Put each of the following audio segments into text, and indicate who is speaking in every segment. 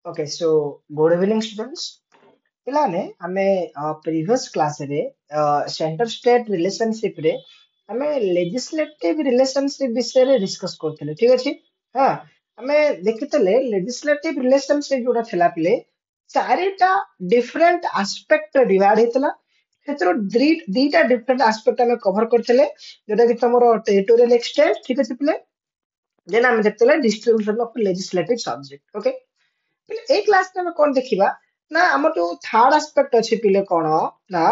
Speaker 1: Okay, so good evening, students. पिलाने आमे previous class रे center state relationship रे आमे legislative relationship विषय रे discuss करथिले ठीक अछि हां आमे देखितले legislative relationship जोडा थिला पिले चारिटा different aspect रे divide हेतला हेतरो दीटा different aspect आमे cover करथिले जोटा कि तमरो territorial extent ठीक अछि पिले देन आमे देखितले distribution of legislative subject okay पिले ए क्लास में कौन देखिबा ना हमर जो थर्ड एस्पेक्ट अछि पिले कोन ना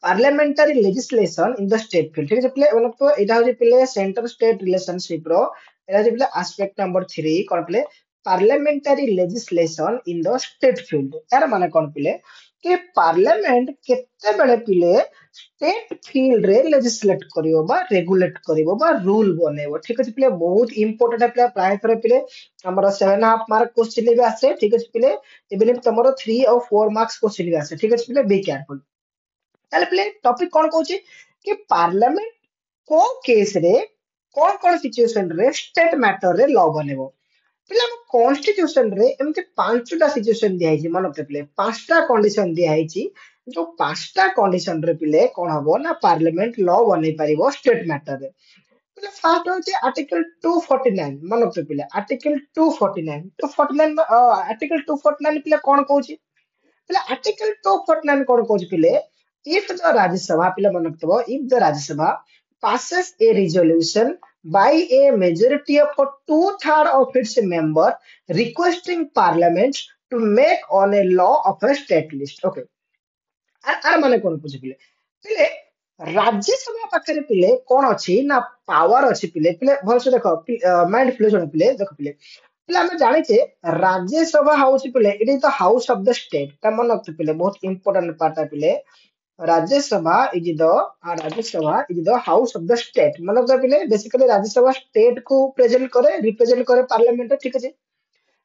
Speaker 1: parliamentary legislation in the state field ठीक है पिले मतलब तो एटा हो पिले सेंटर स्टेट रिलेशनशिप रो एटा हो पिले एस्पेक्ट नंबर 3 कोन पिले parliamentary legislation in the state field यार माने कोन पिले कि पार्लियामेंट केते बेले पिले स्टेट फील्ड रे लेजिस्लेट करियो बा रेगुलेट करियो बा रूल बनेबो ठीक है पिले बहुत इंपोर्टेंट है पिले प्राय थरे पिले हमर 7.5 मार्क क्वेश्चन भी आसे ठीक है पिले इवन इफ तमरो 3 और 4 मार्क्स क्वेश्चन भी आसे ठीक है पिले बी केयरफुल ताले पिले टॉपिक कोन कहूची कि पार्लियामेंट को केस रे कोन कोन सिचुएशन रे स्टेट मैटर रे लॉ बनेबो पिले हम कॉन्स्टिट्यूशन रे एमते पांचटा सिचुएशन दिया हिची मन पिले पांचटा कंडीशन दिया हिची जो पांचटा कंडीशन रे पिले कोन हबो ना पार्लियामेंट लॉ बनै परिबो स्टेट मैटर रे पिले फर्स्ट होची आर्टिकल 249 मन पिले आर्टिकल 249 249 आर्टिकल 249 पिले कोन कहूची पिले आर्टिकल 249 कोन कहूची पिले if the Rajya Sabha पिला मन रखतबो if the Rajya Sabha passes a resolution by a majority of two-third of its member requesting parliament to make on a law of a state list okay आर माने कोन बुझि पिले राज्यसभा पाखरे पिले कोन अछि ना पावर अछि पिले पिले भलसे देखो माइंड फ्लो जण पिले देखो पिले पिले हम जानि छे राज्यसभा हाउस पिले it is the house of the state ता मन रखते पिले बहुत इंपोर्टेंट पार्ट है पिले Rajya Sabha is the house of the state मतलब तो पिले बेसिकली राज्यसभा स्टेट को रिप्रेजेंट करे पार्लियामेंट ठीक है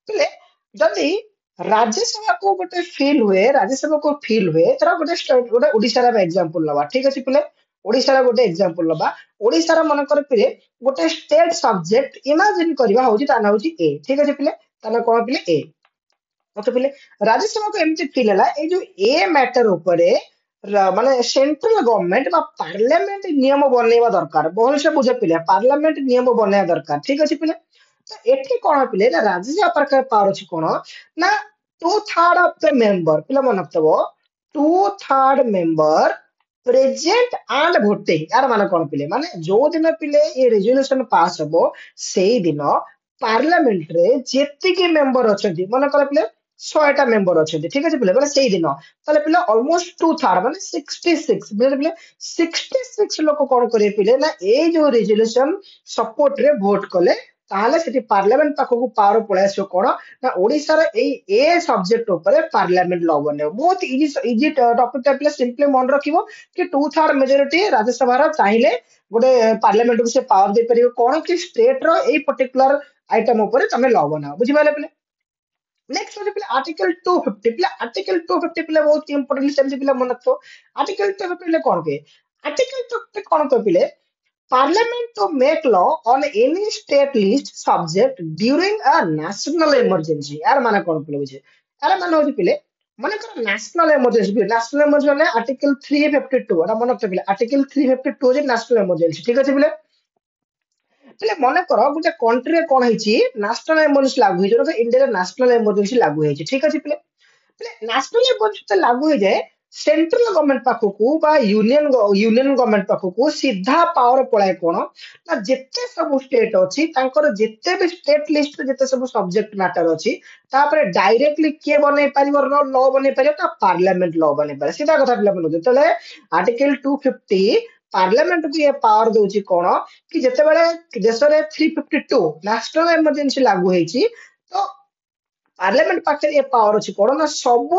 Speaker 1: पिले जदी राज्यसभा को गोटे फील हुए राज्यसभा को फील हुए तरा गोटे ओडिसा रा एग्जांपल लबा ठीक अछि पिले ओडिसा रा गोटे एग्जांपल लबा ओडिसा रा मन कर पिले गोटे स्टेट सब्जेक्ट इमेजिन करबा होची ताना होची ए ठीक अछि पिले ताना कोन पिले ए ओके पिले राज्यसभा को एमती फील हला ए जो ए मैटर ऊपरे माने सेंट्रल गवर्नमेंट बा पार्लियामेंट नियम बनेवा दरकार बहुत से बुझे पिले पार्लियामेंट नियम बनेवा दरकार ठीक अछि पिले तो एठी कोन पिले ना राज्यसभा प्रकार पावर अछि कोन ना two third of the member पिले मन रखतबो two third member present and voting यार माने कोन पिले माने जो दिन पिले ये रेजोल्यूशन पास हबो सेही दिन पार्लियामेंट रे जेति के मेंबर अछंती मन कर पिले 100टा मेंबर अछंती ठीक अछि पिले माने सेही दिन ताले पिले ऑलमोस्ट टू थर्ड माने 66 बुझले पिले 66 लोक कोन करे पिले ना ए जो रेजोल्यूशन सपोर्ट रे वोट कले ताहले सेठी पार्लियामेंट पाखकु पावर पळे आसो कोन ना ओडिसा रे ए सब्जेक्ट ऊपर पार्लियामेंट लॉ बने बहुत इजी इजी टॉपिक टा पिले सिंपली मन रखिबो कि टू थर्ड मेजॉरिटी राज्यसभा रा चाहिले गोटे पार्लियामेंट को से पावर दे परिबो कोन कि स्टेट रो ए पर्टिकुलर आइटम ऊपर तमे लॉ बनाओ बुझि पाले पिले नेक्स्ट होचे पिले आर्टिकल 250 पिले आर्टिकल 250 पिले बहुत इंपोर्टेंट सेमसे पिले मन रखो आर्टिकल 250 पिले कोन के आर्टिकल 250 कोन को पिले Parliament to make law on any state list subject during a national emergency. यार माने कौन पिले बुझे यार माने होची पिले माने कर national emergency माने article 352 एटा मन पिले article 352 जे national emergency ठीक अछि पिले पिले मने करो गुटे कंट्री रे कोन हिची national emergency लागू हिजो तो इंडिया रे national emergency लागू हिची ठीक अछि पिले पिले national emergency तो लागू हो जाए सेंट्रल गवर्नमेंट पाखकू बा यूनियन गवर्नमेंट पाखकू सीधा पावर पळाय कोन ना जेते सब स्टेट अछि तांकर जेते भी स्टेट लिस्ट जेते सब सब्जेक्ट मैटर अछि तापरे डायरेक्टली के बने परिबो लॉ बने परिबो ता पार्लियामेंट लॉ बने परिबो सीधा कथा पिला मन जेतले आर्टिकल 250 पार्लियामेंट को ये पावर दोची कोन कि जेते बेले देश रे 352 नेशनल इमरजेंसी लागू हेची तो पार्लियामेंट पाखे ये पावर अछि कोन ना सब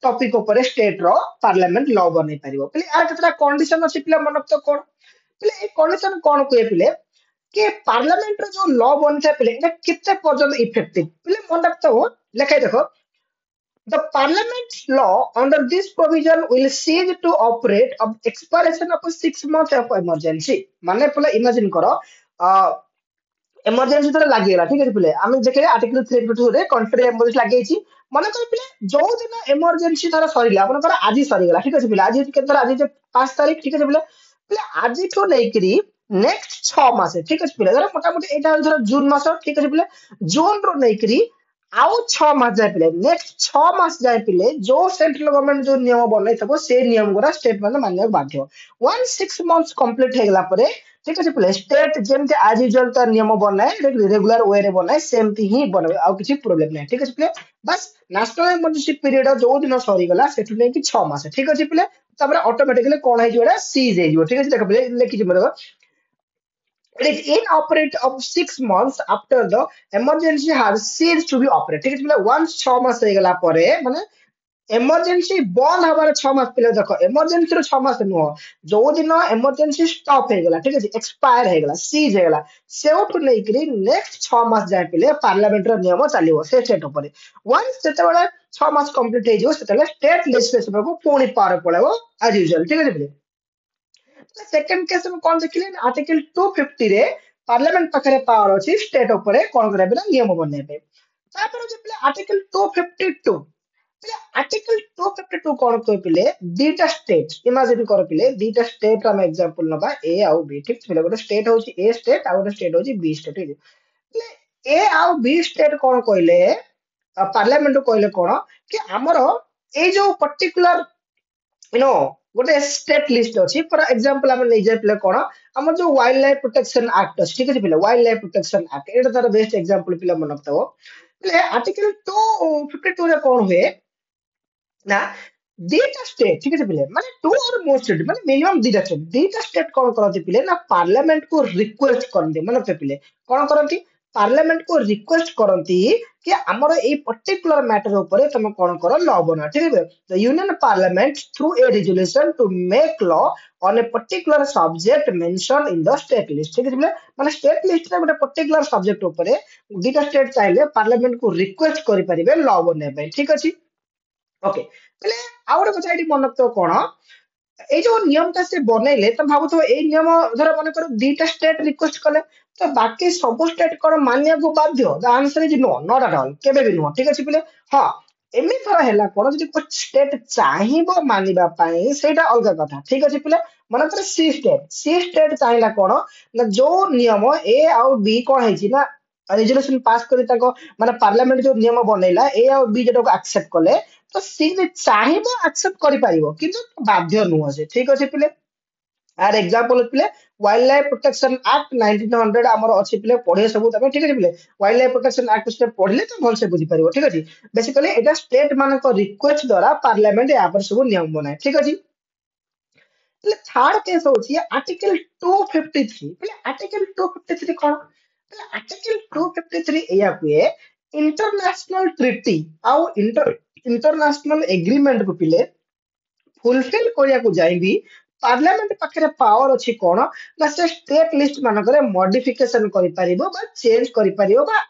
Speaker 1: टॉपिक ऊपर स्टेट रो पार्लियामेंट लॉ बनै परिबो पले यार केतरा कंडीशन अछि पिला मन तो कोन पले ए कंडीशन कोन कोए पिले कि पार्लियामेंट रो जो लॉ बनथे पिले एटा किते पर्यंत इफेक्टिव पिले मन रखतो लेखाय देखो the parliament law under this provision will cease to operate of expiration of 6 months of emergency माने पले इमेजिन करो इमरजेंसी थोड़ा लगे ठीक है पिले आम देखिए आर्टिकल 352 रे कंट्री इमरजेंसी लगे मन कर पिले जो दिन इमरजेंसी थोड़ा सरीला आपनकर आज सरीगला ठीक है पिले आज केतर आज 5 तारीख ठीक है पिले पिले आज ठो नेकरी नेक्स्ट 6 मास ठीक है पिले धर मोटा मोटी एटा धर जून मास ठीक है पिले जून रो नेकरी आउ 6 मास जाए पिले नेक्स्ट 6 मास जाए पिले जो सेंट्रल गवर्नमेंट जो नियम बनई थबो से नियम गुरा स्टेट माने मानने बाध्य 1 6 मंथ्स कंप्लीट हेगला परे ठीक है पिले स्टेट जेमते आज यूजुअल तो नियम बनाए रेगुलर वे रे बनाए सेमती ही बनबे आउ किछि प्रॉब्लम नहीं ठीक है पिले बस नेशनल इमरजेंसी पीरियड जो दिन सरी गला सेटु नै कि 6 मास ठीक है पिले तापर ऑटोमेटिकली कोन है जोडा सीज है जो ठीक है देख पिले लिखि मतलब it is inoperate of 6 months after the emergency has ceased to be operated ठीक है मतलब once 6 मास हो गला परे माने इमरजेंसी बंद हबार 6 मास पहले देखो इमरजेंसी रो 6 मास नुह जो दिन इमरजेंसी स्टॉप हो गला ठीक है एक्सपायर हो गला सीज हो गला सेउठु नै करी नेक्स्ट 6 मास जाय पहले पार्लियामेंट रो नियम चलिबो से स्टेट ऊपर वंस जते बेला 6 मास कंप्लीट हे जो सेतले स्टेट लेजिस्लेशन को पुणी पार पड़ेबो एज यूजुअल ठीक है सेकंड केस में कौन देखिले आर्टिकल 250 रे पार्लियामेंट पाखरे पावर अछि स्टेट ऊपर कोन करे बिना नियम बनेबे तापर जे पिले आर्टिकल 252 पिले आर्टिकल 252 कोन को पिले दीटा स्टेट इमेजिन कर पिले दीटा स्टेट हम एग्जांपल नबा ए आउ बी ठीक पिले गोटे स्टेट होची ए स्टेट आउ गोटे स्टेट होची बी स्टेट ठीक पिले ए आउ बी स्टेट कोन कहले पार्लियामेंट कहले कोन कि हमरो ए जो पर्टिकुलर यू नो गोटे स्टेट लिस्ट अछि फॉर एग्जांपल हम नै जाय पिले कोन हमर जो वाइल्ड लाइफ प्रोटेक्शन एक्ट अछि ठीक अछि पिले वाइल्ड लाइफ प्रोटेक्शन एक्ट एटा तार बेस्ट एग्जांपल पिले मन रखतबो पिले आर्टिकल 252 रे कोन हुए ना दीटा स्टेट ठीक है पिले माने टू और मोर स्टेट माने मिनिमम दीटा स्टेट कोन करती पिले ना पार्लियामेंट को रिक्वेस्ट करते माने पिले कोन करती पार्लियामेंट को रिक्वेस्ट करती कि हमर ए पर्टिकुलर मैटर ऊपर तुम कोन करो लॉ बना ठीक है the union parliament through a resolution to make law on a particular subject mention in the state list ठीक है पिले माने स्टेट लिस्ट रे गोटे पर्टिकुलर सब्जेक्ट ऊपर दीटा स्टेट चाहिले पार्लियामेंट को रिक्वेस्ट करि परिबे लॉ बने ठीक अछि ओके पहले आउ गोटे कथा एठी मन रखतो कोन এই যে নিয়মটা সে বনাইলে তো ভাবুথ এই নিয়ম ধর মনে করো দুইটা স্টেট রিকোয়েস্ট কলে তো বাকি সব স্টেট কোন মানিବାକୁ বাধ্য the answer is no not at all কেবে ବି ନୁହଁ ঠিক ଅଛି ପିଲେ ହଁ ଏମିତି ଥର ହେଲା କଣ ଯଦି କୋ ସ୍ଟେଟ ଚାହିଁବ ମାନିବା ପାଇଁ ସେଇଟା ଅଲଗା କଥା ଠିକ ଅଛି ପିଲେ ମନେକର ସି ସ୍ଟେଟ ଚାହିଁଲା କଣ ନା ଯୋଉ ନିୟମ ଏ ଆଉ ବି କଣ ହେଇଛି ନା ରେଜୁଲେସନ ପାସ୍ କରି ତାଙ୍କ ମାନେ ପାର୍ଲାମେଣ୍ଟ ଯୋଉ ନିୟମ ବନେଇଲା ଏ ଆଉ ବି ଯେଟାକୁ ଆକ୍ସେପ୍ଟ କଲେ ତ ସି ଯଦି ଚାହିଁବ ଆକ୍ସେପ୍ଟ କରିପାରିବ କିନ୍ତୁ ବାଧ୍ୟ ନୁହଁ ସେ ଠିକ ଅଛି ପିଲେ आर एग्जांपल पिले वाइल्ड लाइफ प्रोटेक्शन एक्ट 1900 हमर अछि पिले पढे सब तमे ठीक अछि पिले वाइल्ड लाइफ प्रोटेक्शन एक्ट से पढले तो भल से बुझी परिबो ठीक अछि बेसिकली एटा स्टेट मान को रिक्वेस्ट द्वारा पार्लियामेंट या पर सब नियम बनाए ठीक अछि पिले थर्ड केस होछि आर्टिकल 253 पिले आर्टिकल 253 कोन पिले आर्टिकल 253 एया कुए इंटरनेशनल ट्रीटी आउ इंटरनेशनल एग्रीमेंट को पिले फुलफिल करिया को जाइबी पार्लियामेंट पाखरे पावर अछि कोन ना से स्टेट लिस्ट मानकरे मॉडिफिकेशन करि परिबो बा चेंज करि परिबो बा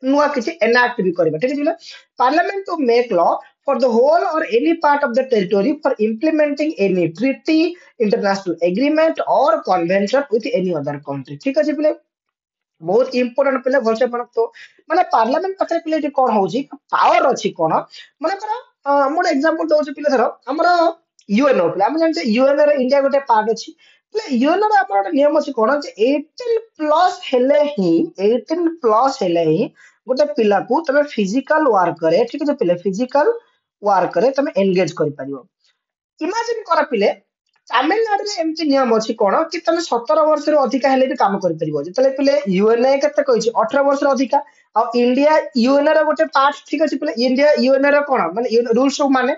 Speaker 1: नुआ किछि एनाक्ट भी करबा ठीक है parliament to make law for the whole or any part of the territory for implementing any treaty international agreement or convention with any other country ठीक है पिले बहुत इंपोर्टेंट पिले भलसे मन तो माने पार्लियामेंट पाखरे पिले जे कोन होउची पावर अछि कोन माने करा मोर एग्जांपल दोछ पिले धर हमरो यूएनओ पिले हम जानते यूएनओ रे इंडिया गोटे पार्ट अछि पिले यूएनओ रे हमर नियम अछि कोन जे 18 प्लस हेले ही 18 प्लस हेले ही गोटे पिला को तमे फिजिकल वर्क करे ठीक है पिले फिजिकल वर्क करे तमे एंगेज करि परियो इमेजिन कर पिले तामिलनाडु रे एमती नियम अछि कोन कि तमे 17 वर्ष रे अधिका हेले भी काम करि परिबो जतले पिले यूएनए केते कहिछि 18 वर्ष रे अधिका आ इंडिया यूएनए रे गोटे पार्ट ठीक अछि पिले इंडिया यूएनए रे कोन माने रूल्स माने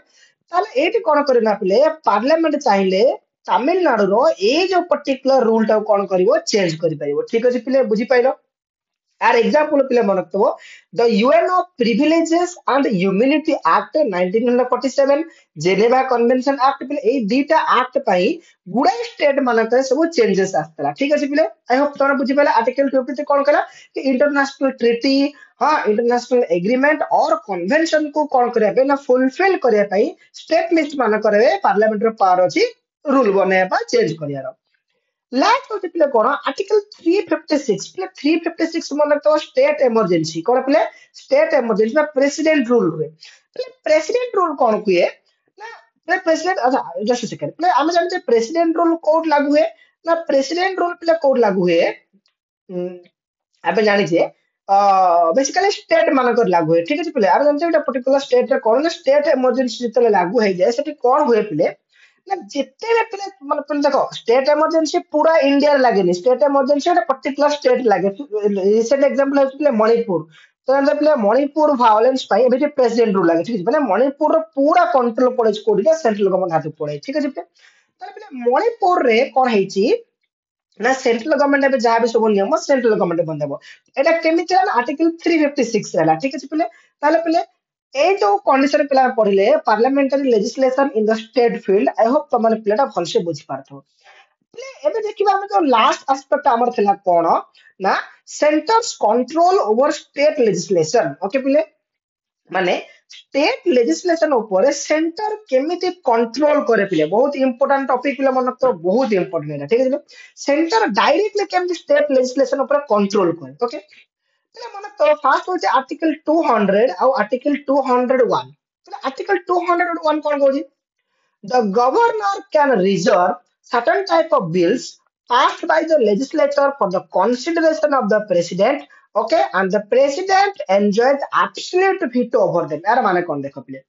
Speaker 1: ताले एटी कोन करे ना पिले पार्लियामेंट चाहिले तामिलनाडु रो ए जो पर्टिकुलर रूल टा कोन करिवो चेंज करि परिबो ठीक अछि पिले बुझी पाइलो आर एग्जांपल पिले मन रखतबो the UN of privileges and humanity act 1947 Geneva convention act पिले ए दीटा एक्ट पई गुडा स्टेट मानक सब चेंजेस आस्तला ठीक अछि पिले आई होप तोरा बुझी पाले आर्टिकल 50 कोन कला कि इंटरनेशनल ट्रीटी हां इंटरनेशनल एग्रीमेंट और कन्वेंशन को कोन करे बे ना फुलफिल करे पई स्टेट लिस्ट मान करे पार्लियामेंट रो पावर अछि रूल बने बा चेंज करियारो लास्ट होते पिले कोन आर्टिकल 356 पिले 356 मन तो स्टेट इमरजेंसी कोन पिले स्टेट इमरजेंसी में प्रेसिडेंट रूल हुए पिले प्रेसिडेंट रूल कोन हुए ना पिले प्रेसिडेंट अच्छा जस्ट सेकंड पिले हम जानते प्रेसिडेंट रूल कोड लागू हुए ना प्रेसिडेंट रूल पिले कोड लागू हुए आप जानिए बेसिकली स्टेट मानकर लागू हुए ठीक है पिले आप जानते हैं पर्टिकुलर स्टेट रे कोन स्टेट इमरजेंसी जितले लागू हो जाए सेठी कोन हुए पिले ना जिते भी पिले मतलब पिले देखो स्टेट इमरजेंसी पूरा इंडिया रे लागेनी स्टेट इमरजेंसी एक पर्टिकुलर स्टेट लागे रिसेंट एग्जांपल है पिले मणिपुर तो जानते पिले मणिपुर वायलेंस पाई एबे प्रेसिडेंट रूल लागे ठीक है पिले मणिपुर रो पूरा कंट्रोल पड़े कोडी सेंट्रल गवर्नमेंट हाथ पड़े ठीक है पिले ताले पिले मणिपुर रे कोन हेची ना सेंट्रल गवर्नमेंट ଏବେ ଯାହା ବି ସବୁ ନିୟମ ସେଣ୍ଟ୍ରାଲ ଗଭର୍ଣ୍ଣମେଣ୍ଟ ବନେଇବ ଏଟା କେମିତି ହେଲା ଆର୍ଟିକଲ 356 ହେଲା ଠିକ ଅଛି ପିଲେ ତାହେଲେ ପିଲେ ଏଇ ଯୋଉ କଣ୍ଡିସନ ପିଲା ପଢିଲେ parliamentary legislation in the state field I hope ତମାନେ ପିଲାଟା ଭଲସେ ବୁଝି ପାରଥିବ ପିଲେ ଏବେ ଦେଖିବା ଆମେ ଯୋଉ ଲାଷ୍ଟ ଆସ୍ପେକ୍ଟ ଆମର ଥିଲା କଣ ନା centres control over state legislation okay ପିଲେ ମାନେ स्टेट लेजिस्लेशन ऊपर सेंटर केमिति कंट्रोल करे पिले बहुत इंपोर्टेंट टॉपिक पिले मन तो बहुत इंपोर्टेंट है ठीक है सेंटर डायरेक्टली केमिति स्टेट लेजिस्लेशन ऊपर कंट्रोल करे ओके पिले मन तो फर्स्ट होचे आर्टिकल 200 और आर्टिकल 201 पिले आर्टिकल 201 कोन कहूची the governor can reserve certain type of bills passed by the legislature for the consideration of the president. Okay, and the president enjoys absolute veto over them. यार माने कौन देखो पिले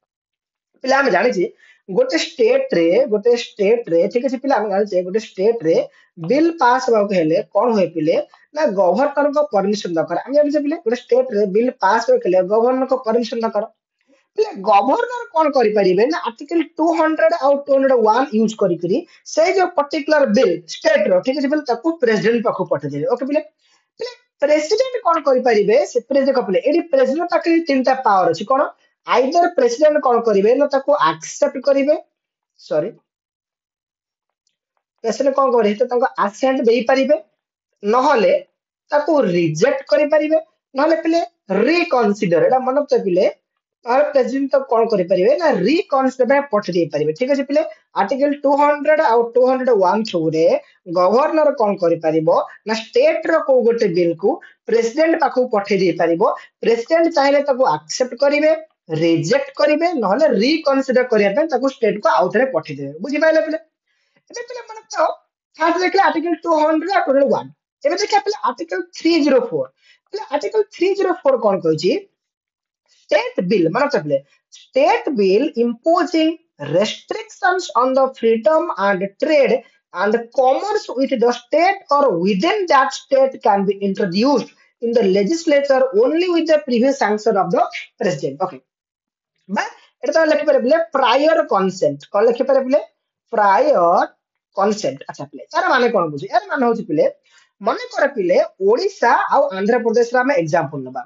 Speaker 1: पिले हम जाने छी गोटे स्टेट रे ठीक है पिले हम जाने छी गोटे स्टेट रे बिल पास होबा हेले कोन होय पिले ना गवर्नर को परमिशन दरकार हम जाने छी पिले गोटे स्टेट रे बिल पास होय केले गवर्नर को परमिशन दरकार गवर्नर कौन करि परिबे ना आर्टिकल 200 और 201 यूज करी करी से जो पर्टिकुलर बिल स्टेट रो ठीक है बिल ताको प्रेसिडेंट पाखो पठे देबे ओके बिले बिले प्रेसिडेंट कौन करि परिबे से प्रेसिडेंट कपले एडी प्रेसिडेंट पाखरे तीनटा पावर अछि कोन आइदर प्रेसिडेंट कौन करिवे ना ताको एक्सेप्ट करिवे सॉरी प्रेसिडेंट कौन करे तो ताको असेंट देई परिबे नहले ताको रिजेक्ट करि परिबे नहले पिले रिकन्सिडर एटा मन तो पिले और प्रेसिडेंट तो कौन करि परिबे ना रिकन्सिडर में पठ दे परिबे ठीक अछि पिले आर्टिकल 200 और 201 थ्रू रे गवर्नर कौन करि परिबो ना स्टेट रो को गोटे बिल को प्रेसिडेंट पाखु पठे दे परिबो प्रेसिडेंट चाहिले ताको एक्सेप्ट करिवे रिजेक्ट करिवे नहले रिकन्सिडर करिया पे ताको स्टेट को आउथरे पठे देबे बुझि पाइले पिले ଏବେ ପିଲା ମାନେ ତ ଫାର୍ଷ୍ଟ ଦେଖିଲେ ଆର୍ଟିକଲ 200 ଆଉ 201 ଏବେ ଦେଖିବା ପିଲା ଆର୍ଟିକଲ 304 ପିଲା ଆର୍ଟିକଲ 304 କଣ କହିଛି state bill ମାନେ ଚପଲେ state bill imposing restrictions on the freedom and trade and commerce with the state or within that state can be introduced in the legislature only with the previous sanction of the president okay বা এটা তো লিখি পারে prior consent কোন লিখি পারে prior consent আচ্ছা পিলে তার মানে কোন বুঝি এর মানে হচ্ছে পিলে মনে করে পিলে ওড়িশা আর আন্ধ্র প্রদেশ রে আমি एग्जांपल নেবা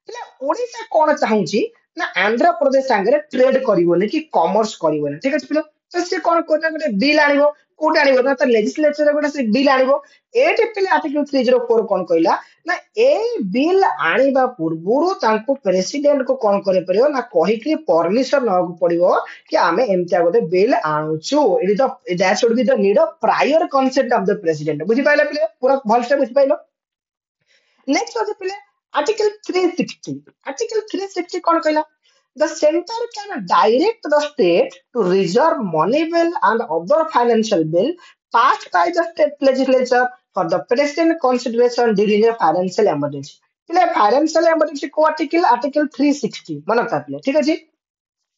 Speaker 1: ପିଲେ ଓଡିଶା କଣ ଚାହୁଁଛି ନା ଆନ୍ଧ୍ର ପ୍ରଦେଶ ସାଙ୍ଗରେ ଟ୍ରେଡ କରିବନି କି କମର୍ସ କରିବନି ଠିକ ଅଛି ପିଲେ ତ ସେ କଣ କରିବ ଗୋଟେ ବିଲ୍ ଆଣିବ କୋଉଠି ଆଣିବ ନା ତା ଲେଜିସ୍ଲେଚର ଗୋଟେ ସେ ବିଲ୍ ଆଣିବ ଏଠି ପିଲେ ଆର୍ଟିକଲ 304 କଣ କହିଲା ନା ଏଇ ବିଲ୍ ଆଣିବା ପୂର୍ବରୁ ତାଙ୍କୁ ପ୍ରେସିଡେଣ୍ଟ କୁ କଣ କରି ପାରିବ ନା କହିକି ପରମିଶନ ନବାକୁ ପଡିବ କି ଆମେ ଏମିତିଆ ଗୋଟେ ବିଲ୍ ଆଣୁଛୁ it is the that should be the need of prior consent of the president बुझି ପାଇଲେ ପିଲେ ପୁରା ଭଲସେ ବୁଝି ପାଇଲ नेक्स्ट होचे पिले आर्टिकल 360 आर्टिकल 360 कौन कहला the center can direct the state to reserve money bill and other financial bill passed by the state legislature for the present consideration during a financial emergency पिले financial emergency को article 360 मन करले ठीक अछि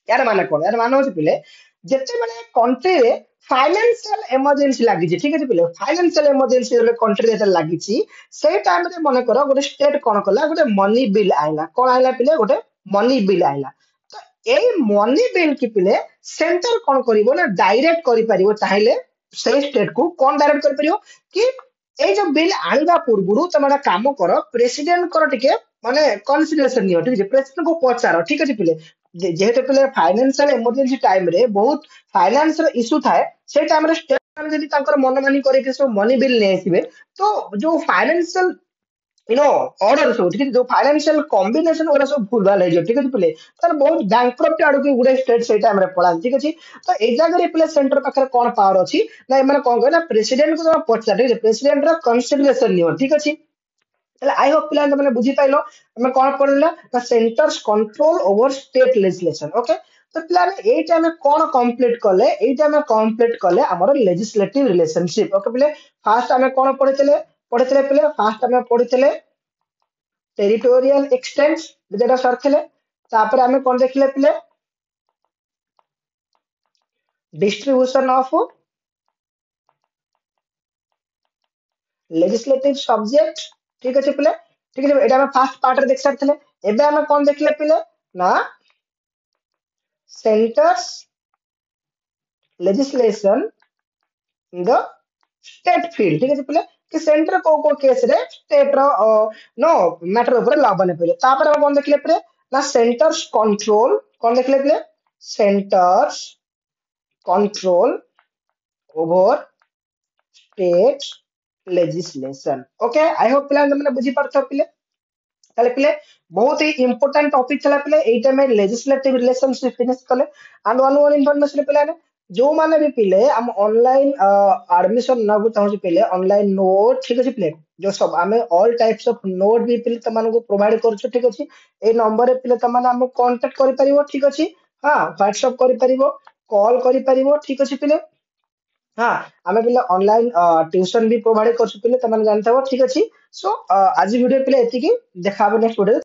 Speaker 1: यार माने कोन यार माने होची पिले जेते बेले कंट्री रे फाइनेंशियल इमरजेंसी लागि छी ठीक अछि पिले फाइनेंशियल इमरजेंसी रे कंट्री रे लागि छी सेई टाइम रे मने करो गोटे स्टेट कोन कला गोटे मनी बिल आइला कोन आइला पिले गोटे मनी बिल आइला तो एई मनी बिल की पिले सेंटर कोन करिवो ना डायरेक्ट करि परिवो चाहिले सेई स्टेट को कोन डायरेक्ट करि परिवो कि एई जो बिल आनिबा पूर्वरु तमरा काम करो प्रेसिडेंट करो टिके माने कंसीडरेशन नियो ठीक अछि प्रेसिडेंट को पचारो ठीक अछि पिले जेहेतु पिले फाइनेंशियल इमरजेंसी टाइम रे बहुत फाइनेंस रो इशू थाए से टाइम रे स्टेट जदी तांकर मनमानी करे के सब मनी बिल नै आसीबे तो जो फाइनेंशियल ऑर्डर सब ठीक है जो फाइनेंशियल कॉम्बिनेशन वाला सब भूल भाल है ठीक है पिले तार बहुत बैंकक्रप्ट आड़ू की गुडे स्टेट से टाइम रे पड़ा ठीक है तो ए जगह रे पिले सेंटर पाखरे कोन पावर अछि ना माने कोन कहना प्रेसिडेंट को पछा ठीक है प्रेसिडेंट रा कंसीडरेशन नियो ठीक अछि তাহলে আই হোপ পিলা মানে বুঝি পাইলো আমি কোন পড়লা না সেন্টারস কন্ট্রোল ওভার স্টেট লেজিসলেশন ওকে তো পিলা এইটা আমি কোন কমপ্লিট কলে এইটা আমি কমপ্লিট কলে আমার লেজিসলেটিভ রিলেশনशिप ওকে পিলে ফার্স্ট আমি কোন পড়িতলে পিলে ফার্স্ট আমি পড়িতলে टेरिटोरियल एक्सटेंस যেটা সরছিলে তারপরে আমি কোন দেখিলে পিলে ডিস্ট্রিবিউশন অফ লেজিসলেটিভ সবজেক্ট ঠিক আছে পিলে ঠিক আছে এটা আমি ফার্স্ট পার্ট রে দেখি সারছিলে এবে আমি কোন দেখিলে পিলে না সেন্টারস legislation in the state field ठीक है पिले कि सेंटर को केस रे स्टेट रो नो मैटर ऊपर ला बने पिले तापर हम कोन देखले पिले ना सेंटर्स कंट्रोल कोन देखले पिले centres control over state legislation okay I hope पिला मैंने बुझी पारछ पिले তাহলে পিলে বহুত হি ইম্পর্টান্ট টপিক ଥିଲା ପିଲେ ଏଇଟା ଆମେ ଲେଜିସ୍ଲେଟିଭ ରିଲେସନସିପ ଫିନିଶ କଲେ ଆଣ୍ଡ वन इनफॉरमेशन ପିଲେ जो माने भी पिले हम ऑनलाइन एडमिशन नगु चाहूँ पिले ऑनलाइन नोट ठीक अछि पिले जो सब आमे ऑल टाइप्स ऑफ नोट भी पिले तमान को प्रोवाइड करछु ठीक अछि ए नंबर रे पिले तमान हम कांटेक्ट करि परिबो ठीक अछि हां व्हाट्सएप करि परिबो कॉल करि परिबो ठीक अछि पिले हाँ आमे पिले ऑनलाइन ट्यूशन भी प्रोवाइड करछु पिले तमान जानथाबो ठीक अछि सो आज वीडियो पिले एतिकी देखाबो नेक्स्ट वीडियो